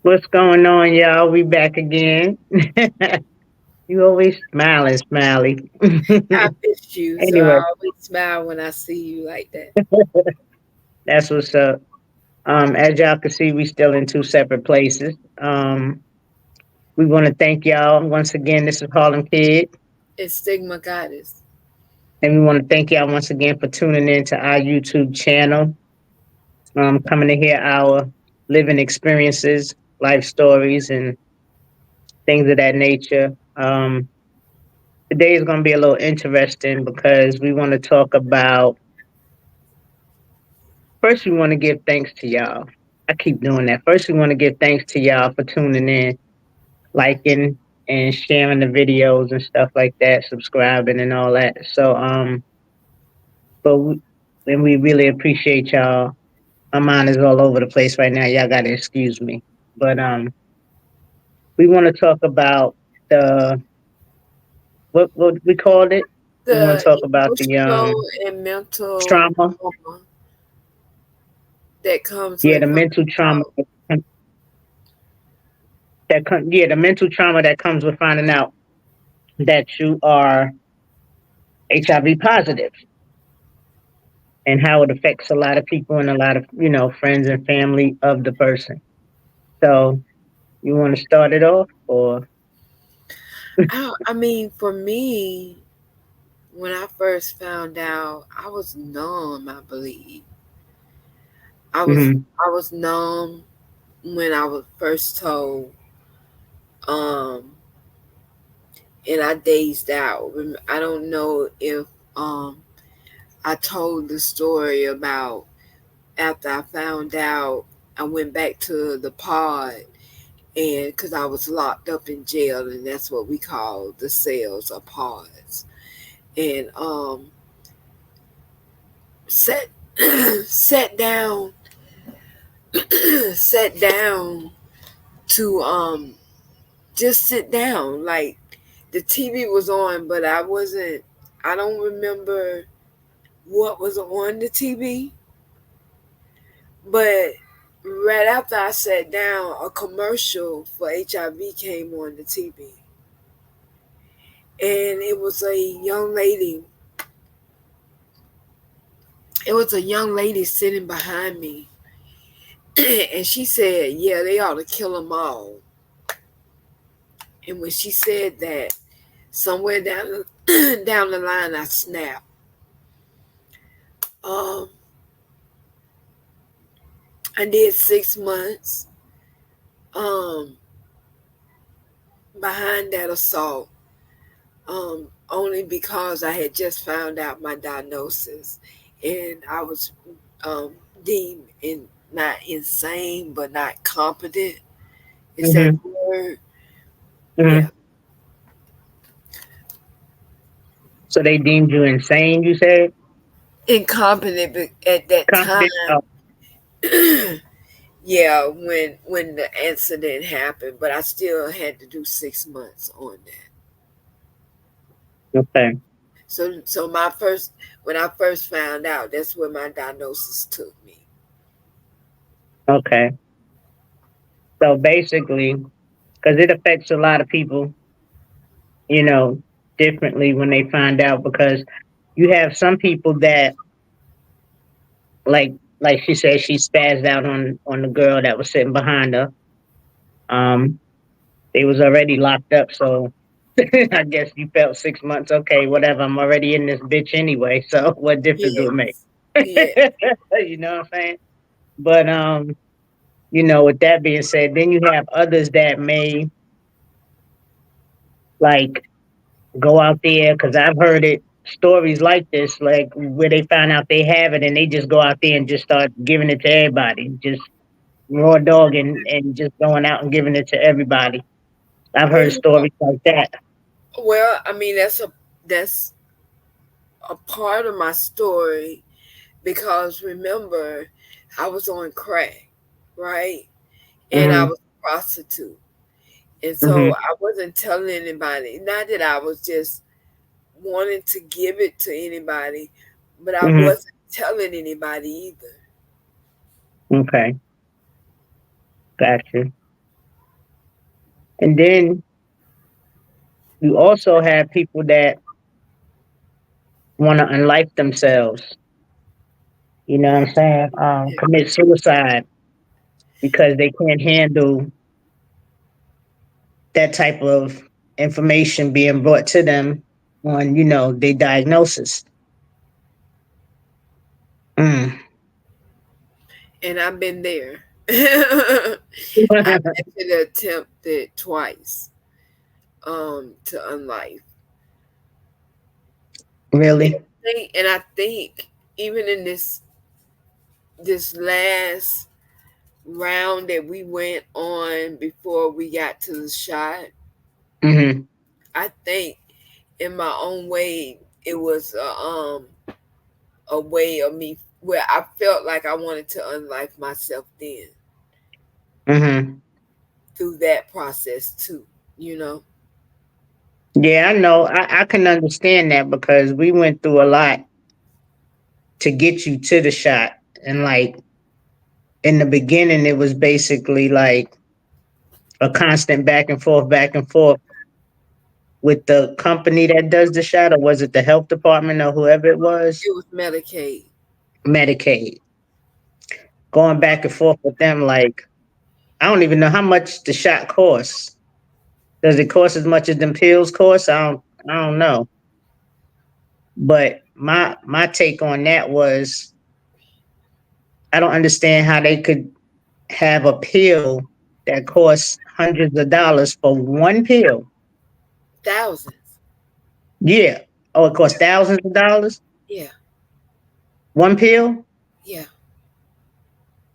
What's going on, y'all? We back again. You always smiling, smiley. I missed you, so I Anyway, always smile when I see you like that. that's what's up. As y'all can see, we still in two separate places. We want to thank y'all once again. This is Harlem Kid, It's Stigma Goddess. and we want to thank y'all once again for tuning in to our YouTube channel. Coming to hear our living experiences, life stories, and things of that nature. Today is going to be a little interesting because we want to talk about. First, we want to give thanks to y'all. I keep doing that. First, we want to give thanks to y'all for tuning in, liking, and sharing the videos and stuff like that, subscribing and all that. But we, and we really appreciate y'all. My mind is all over the place right now. Y'all gotta excuse me. But we want to talk about the what we called it. We want to The talk about the emotional and mental trauma. trauma that comes Yeah, with the finding mental trauma out. yeah, the mental trauma that comes with finding out that you are HIV positive and how it affects a lot of people and a lot of, friends and family of the person. So you want to start it off or I mean, for me, when I first found out, I was numb. I believe I was hmm I was numb when I was first told, um, and I dazed out. I don't know if um I told the story about after I found out, I went back to the pod, and because I was locked up in jail, and that's what we call the cells or pods, and sat sat down sat down to just sit down. Like the TV was on, but I wasn't. I don't remember what was on the TV, but right after I sat down, a commercial for HIV came on the TV. And it was a young lady. It was a young lady sitting behind me. And she said, "Yeah, they ought to kill them all." And when she said that, somewhere down the line, I snapped. Um, I did 6 months um, behind that assault, only because I had just found out my diagnosis, and I was um, deemed not insane, but not competent. Is that hmm the word? Yeah, hmm so they deemed you insane, you said? incompetent at that Confident? time. Oh, Yeah, when the incident happened, but I still had to do 6 months on that. okay. So my first when I first found out, that's where my diagnosis took me. Okay. So basically, because it affects a lot of people, you know, differently when they find out because you have some people that like like she said she spazzed out on the girl that was sitting behind her. Um they was already locked up, so I guess you felt 6 months, okay, whatever, I'm already in this bitch anyway, so what difference do it make? Yes, yeah. You know what I'm saying? But with that being said, then you have others that may like go out there because I've heard it stories like this, like where they find out they have it and they just go out there and just start giving it to everybody, just raw dog and just going out and giving it to everybody. I've heard Well, stories like that. I mean that's a part of my story because remember, I was on crack, right? And I hmm was a prostitute. And so hmm I wasn't telling anybody. Not that I was just wanting to give it to anybody, but I hmm wasn't telling anybody either. Okay, gotcha. And then you also have people that want to unlife themselves. You know what I'm saying? Commit suicide because they can't handle that type of information being brought to them on, their diagnosis. Mm. And I've been there. I've actually attempted twice to unlife. Really? And I think even in this last round that we went on before we got to the shot, Hmm. I think in my own way it was a way of me where I felt like I wanted to unlife myself then Hmm. through that process too, you know. Yeah, I know. I can understand that because we went through a lot to get you to the shot. And like in the beginning, it was basically like a constant back and forth with the company that does the shot, or was it the health department or whoever it was? It was Medicaid. Medicaid. Going back and forth with them, like, I don't even know how much the shot costs. Does it cost as much as them pills cost? I don't know. But my take on that was I don't understand how they could have a pill that costs hundreds of dollars for one pill. Thousands. Yeah. Oh, it costs thousands of dollars? Yeah. One pill? Yeah.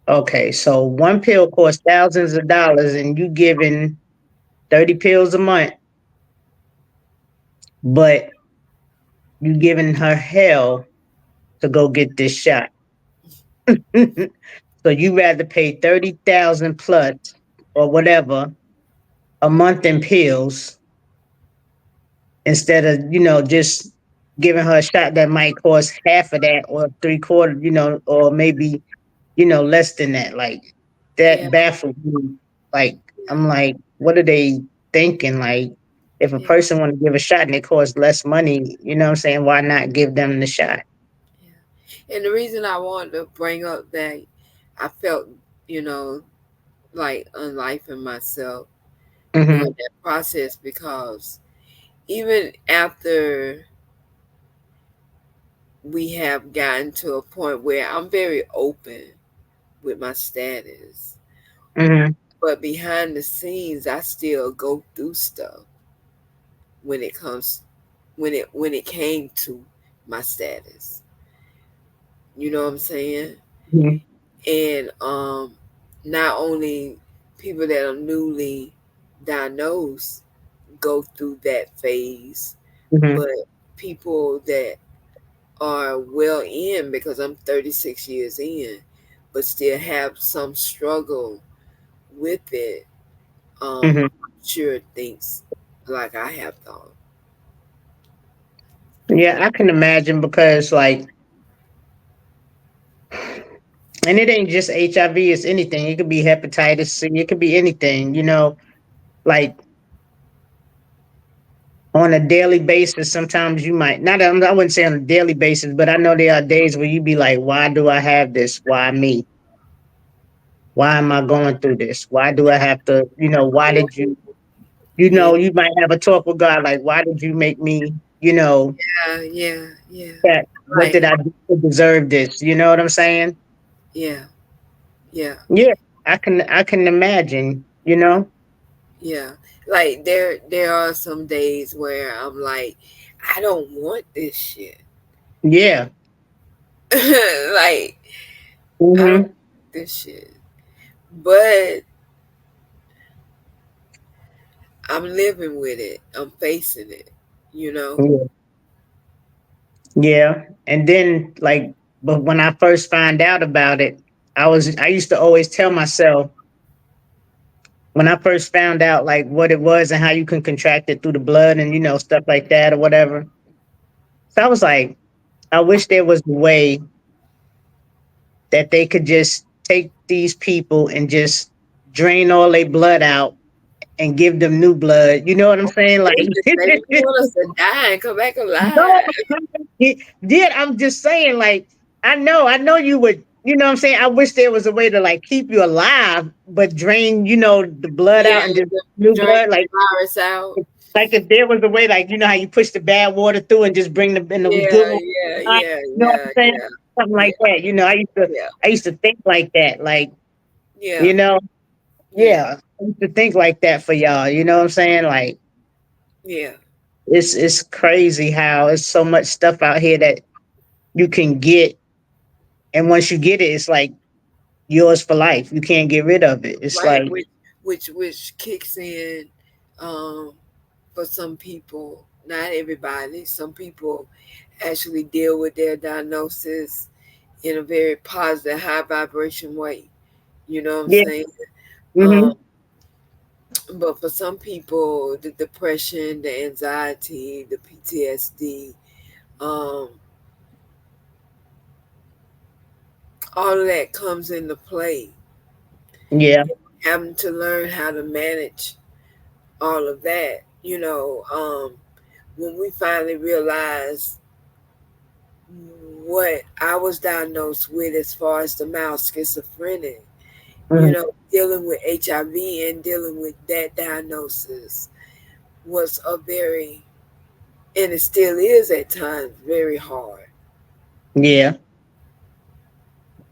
Okay, so one pill costs thousands of dollars and you giving 30 pills a month, but you giving her hell to go get this shot. So you rather pay 30,000 plus or whatever a month in pills instead of, just giving her a shot that might cost half of that or three quarters, or maybe, less than that. Like Yeah. that baffles me. Like Yeah. I'm like, what are they thinking? Like if a Yeah. person want to give a shot and it costs less money, you know what I'm saying? Why not give them the shot? Yeah. And the reason I wanted to bring up that I felt, you know, like unlifing myself during Hmm. that process because even after we have gotten to a point where I'm very open with my status, Hmm. but behind the scenes I still go through stuff when it comes when it came to my status. You know what I'm saying? Hmm. And not only people that are newly diagnosed go through that phase, Hmm. but people that are well in because I'm 36 years in, but still have some struggle with it. Hmm. Sure thinks like I have thought. Yeah, I can imagine because like, and it ain't just HIV, it's anything. It could be hepatitis C, it could be anything, like on a daily basis, sometimes you might not, I wouldn't say on a daily basis, but I know there are days where you be like, why do I have this? Why me? Why am I going through this? Why do I have to, why did you, Yeah, you might have a talk with God, like, why did you make me, yeah, yeah. that, what did Like, I do to deserve this? You know what I'm saying? yeah, yeah, Yeah, I can imagine, yeah. Like there are some days where I'm like, I don't want this shit. Yeah. Like I don't Hmm. want this shit. But I'm living with it. I'm facing it, you know? Yeah. Yeah. And then like, but when I first found out about it, I used to always tell myself when I first found out like what it was and how you can contract it through the blood and stuff like that or whatever. So I was like, I wish there was a way that they could just take these people and just drain all their blood out and give them new blood. You know what I'm saying? Like, Goodness, baby, you want us to die and come back no, alive? yeah, I'm just saying, like, I know you would, you know what I'm saying? I wish there was a way to like keep you alive, but drain, the blood Yeah, out and just new drain blood. the virus out. Like if there was a way, like, you know how you push the bad water through and just bring the in the good Yeah, water. yeah, You yeah, know what yeah, I'm saying? yeah, Something yeah, like that. yeah, I used to think like that. Like, yeah, you know, yeah, yeah. I used to think like that for y'all. You know what I'm saying? Like yeah. it's crazy how it's so much stuff out here that you can get, and once you get it, it's like yours for life. You can't get rid of it. It's Right, like, which kicks in, um, for some people, not everybody. Some people actually deal with their diagnosis in a very positive, high vibration way. You know what I'm yeah, saying? Um, hmm, but for some people, the depression, the anxiety, the PTSD, um, all of that comes into play. yeah, Having to learn how to manage all of that, when we finally realized what I was diagnosed with as far as the mild schizophrenic, hmm, dealing with HIV and dealing with that diagnosis was a very, and it still is at times, very hard. yeah.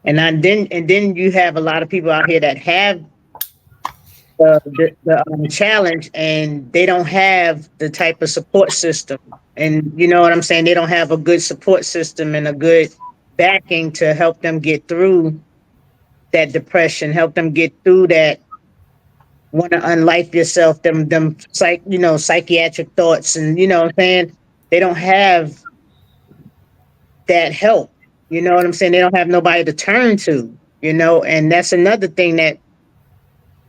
And then you have a lot of people out here that have the challenge, and they don't have the type of support system, and you know what I'm saying, they don't have a good support system and a good backing to help them get through that depression, help them get through that want to unlife yourself, them psychiatric thoughts, and you know what I'm saying, they don't have that help. You know what I'm saying, they don't have nobody to turn to, and that's another thing that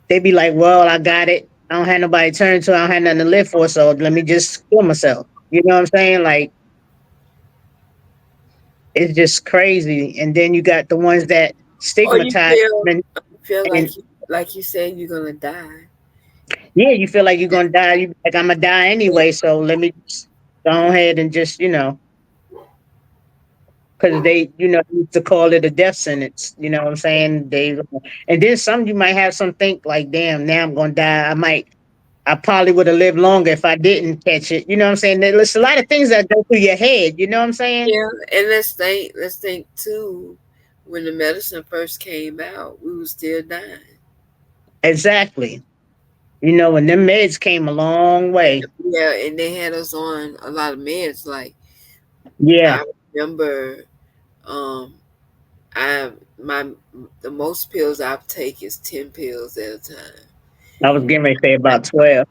they be like, well, I got it. I don't have nobody to turn to. I don't have nothing to live for. So let me just kill myself. You know what I'm saying? Like, it's just crazy. And then you got the ones that Or you stigmatize feel them, feel and like you said you're gonna die. yeah, you feel like you're going to die. You be like, I'm going to die anyway. So let me just go ahead and just, because they, used to call it a death sentence. You know what I'm saying? And then some, you might have some think like, damn, now I'm going to die. I probably would have lived longer if I didn't catch it. You know what I'm saying? There's a lot of things that go through your head. You know what I'm saying? Yeah, and let's think too. When the medicine first came out, we were still dying. Exactly. And them meds came a long way. Yeah, and they had us on a lot of meds. Like Yeah. I remember, um, I my the most pills I've take is 10 pills at a time. I was getting ready to say about 12.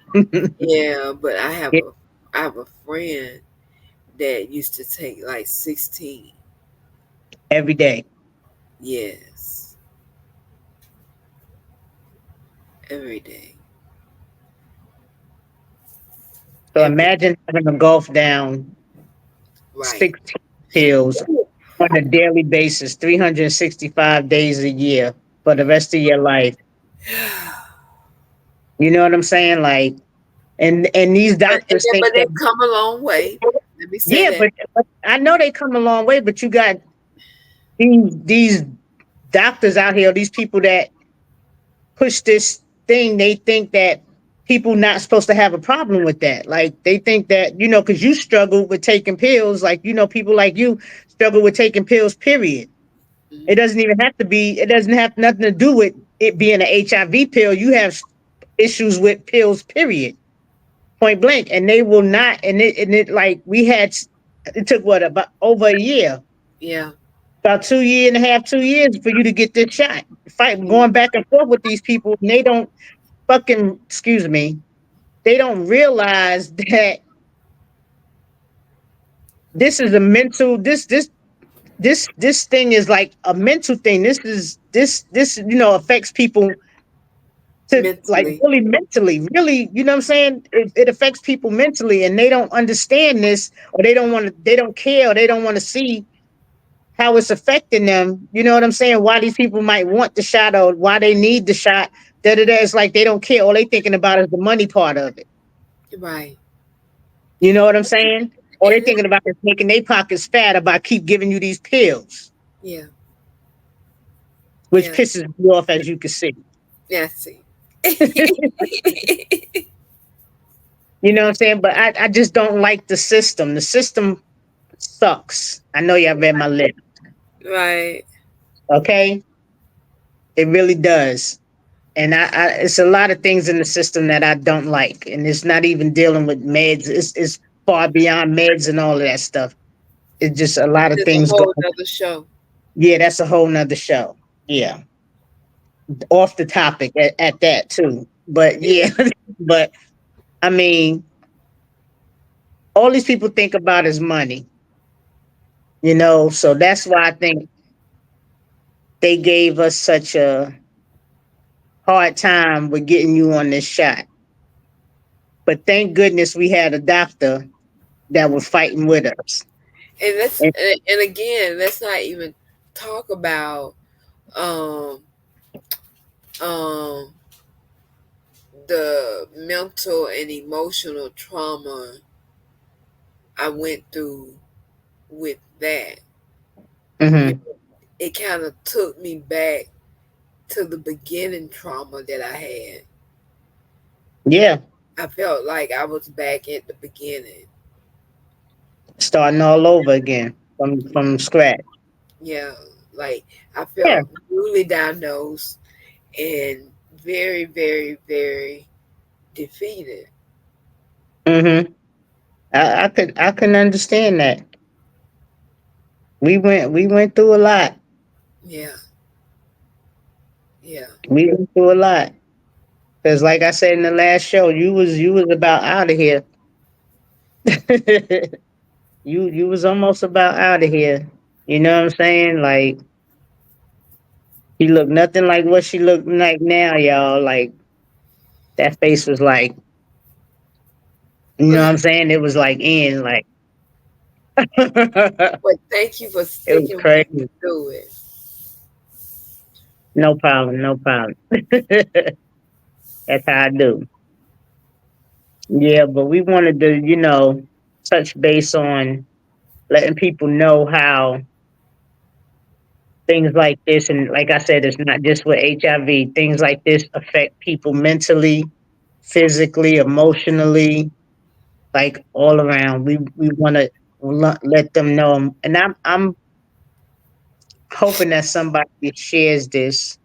Yeah, but I have Yeah, a friend that used to take like 16. every day. Yes, every day, So every imagine having to golf down right. 16 pills on a daily basis, 365 days a year for the rest of your life. You know what I'm saying? Like, and these doctors think But that, they've come a long way. Let me say yeah, that. but I know they come a long way, but you got these doctors out here, these people that push this thing, they think that people not supposed to have a problem with that. Like they think that, because you struggle with taking pills, like, people like you struggle with taking pills, period. It Mhm. doesn't even have to be, it doesn't have nothing to do with it being an HIV pill. You have issues with pills, period. Point blank. And they will not, and it like we had, it took what, about over a year, Yeah. about 2 year and a half, 2 years for you to get this shot. Fight Mhm. going back and forth with these people, and they don't fucking, excuse me, they don't realize that this is a mental, this thing is like a mental thing. This affects people to like Mentally. really mentally, really, you know what I'm saying? It affects people mentally, and they don't understand this, or they don't care, or they don't want to see how it's affecting them. You know what I'm saying? Why these people might want the shot, or why they need the shot Da da da. It's like they don't care. All they thinking about is the money part of it. Right. You know what I'm saying? All they And thinking about is making their pockets fat about keep giving you these pills, yeah, which yeah, pisses me off as you can see. yeah. See. You know what I'm saying? But I just don't like the system. The system sucks. I know y'all read my list. Right. Okay? It really does. And it's a lot of things in the system that I don't like. And it's not even dealing with meds. It's far beyond meds and all of that stuff. It's just a lot of It's a things whole going. nother show. Yeah, that's a whole nother show. Yeah. Off the topic at that too. But Yeah. yeah, but I mean, all these people think about is money, so that's why I think they gave us such a hard time with getting you on this shot. But thank goodness we had a doctor that was fighting with us. And And, again, let's not even talk about um um the mental and emotional trauma I went through with that. You mhm. know, it kind of took me back to the beginning trauma that I had. Yeah, I felt like I was back at the beginning. starting all over again from scratch. Yeah, like I Yeah. felt newly diagnosed and very, very, very defeated. Mhm. I can understand that. We went through a lot. Yeah, yeah. We went through a lot. Cause like I said in the last show, you was about out of here. you was almost about out of here. You know what I'm saying? Like she looked nothing like what she looked like now, y'all. Like that face was like, you know what I'm saying? It was like in like it But thank you for was sticking with me crazy. through it. No problem, no problem. That's how I do. Yeah, but we wanted to, touch base on letting people know how things like this, and like I said, it's not just with HIV. Things like this affect people mentally, physically, emotionally, like all around. We want to let them know, and I'm hoping that somebody shares this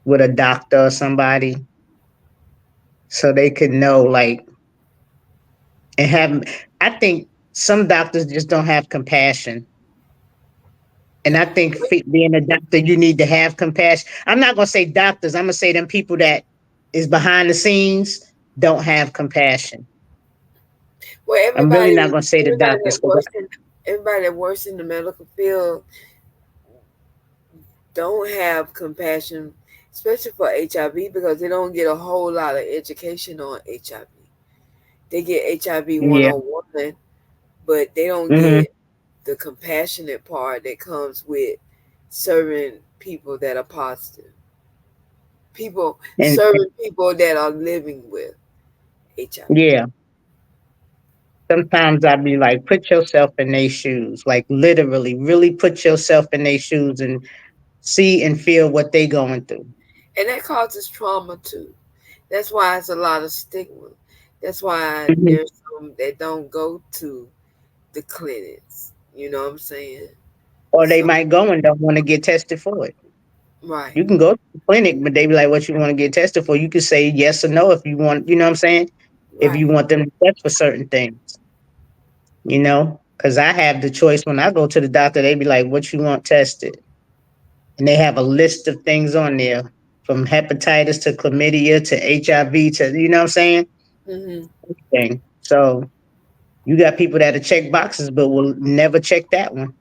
with a doctor or somebody, so they could know, like, and have. I think some doctors just don't have compassion. And I think being a doctor, you need to have compassion. I'm not gonna say doctors. I'm gonna say them people that is behind the scenes don't have compassion. Well, I'm really not gonna say the everybody doctors that because works in everybody that works in the medical field don't have compassion, especially for HIV, because they don't get a whole lot of education on HIV. They get HIV yeah, 101, but they don't hmm get the compassionate part that comes with serving people that are positive. People and serving people that are living with HIV. yeah. Sometimes I'd be like, put yourself in their shoes, like literally, really put yourself in their shoes and see and feel what they going through. And that causes trauma too. That's why it's a lot of stigma. That's why Mhm. there's some that don't go to the clinics. You know what I'm saying? Or they So might go and don't want to get tested for it. right. You can go to the clinic, but they be like, what you want to get tested for? You can say yes or no if you want, you know what I'm saying? If you Right. want them to test for certain things, because I have the choice when I go to the doctor, they be like, what you want tested? And they have a list of things on there from hepatitis to chlamydia to HIV to, you know what I'm saying? Hmm. Thing. So you got people that check boxes, but will never check that one.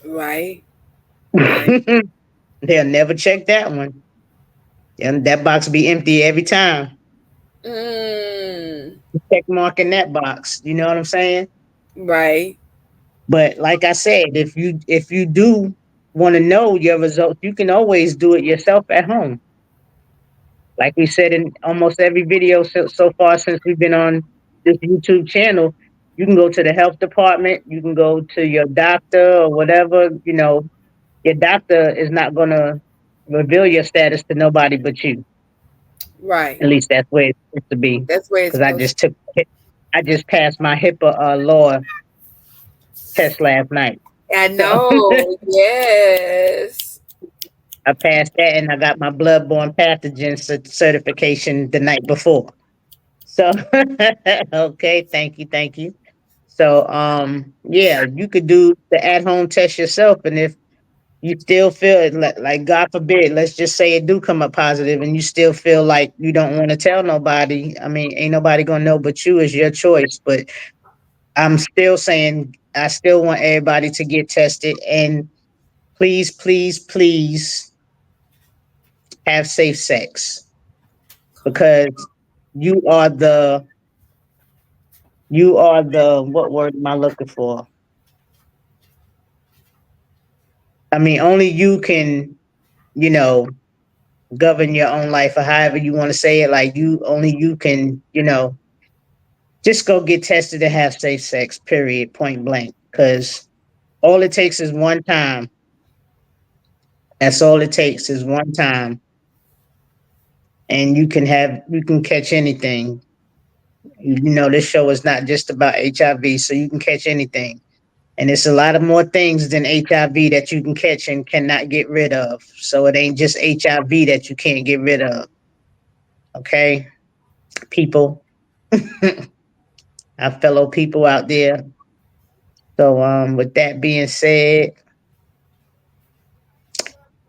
Right. Right. They'll never check that one. And that box be empty every time. Mm. Check mark in that box. You know what I'm saying? Right. But like I said, if you do want to know your results, you can always do it yourself at home. Like we said in almost every video so far since we've been on this YouTube channel, you can go to the health department, you can go to your doctor or whatever, your doctor is not going to reveal your status to nobody but you. Right. At least that's where it's supposed to be. That's where it's Because supposed I just passed my HIPAA law test last night. to. I So know. Yes. I passed that, and I got my bloodborne pathogen certification the night before. So okay, thank you. So yeah, you could do the at home test yourself, and if you still feel it, like God forbid, let's just say it do come up positive, and you still feel like you don't want to tell nobody. I mean, ain't nobody gonna know but you. Is your choice. But I'm still saying I still want everybody to get tested, and please, please, please have safe sex because you are the what word am I looking for? I mean, only you can, you know, govern your own life or however you want to say it. Like only you can, just go get tested and have safe sex, period, point blank. Because all it takes is one time. That's all it takes is one time. And you can catch anything. This show is not just about HIV, so you can catch anything. And it's a lot of more things than HIV that you can catch and cannot get rid of. So it ain't just HIV that you can't get rid of. Okay, people, our fellow people out there. So with that being said,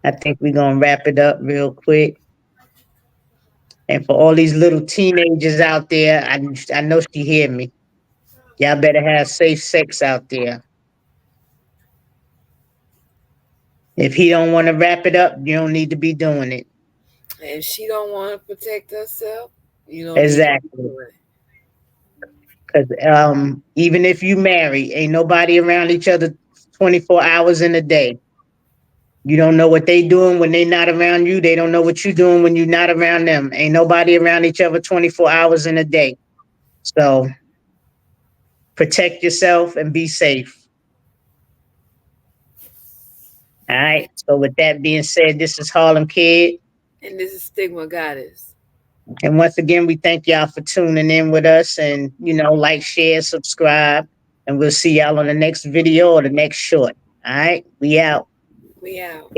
I think we're gonna wrap it up real quick. And for all these little teenagers out there, I know she hear me. Y'all better have safe sex out there. If he don't want to wrap it up, you don't need to be doing it. And if she don't want to protect herself, you don't need to be Exactly. doing it. Because even if you marry, ain't nobody around each other 24 hours in a day. You don't know what they doing when they not around you. They don't know what you doing when you're not around them. Ain't nobody around each other 24 hours in a day. So protect yourself and be safe. All right. So with that being said, this is Harlem Kid. And this is Stigma Goddess. And once again, we thank y'all for tuning in with us and, like, share, subscribe. And we'll see y'all on the next video or the next short. All right. We out. We out.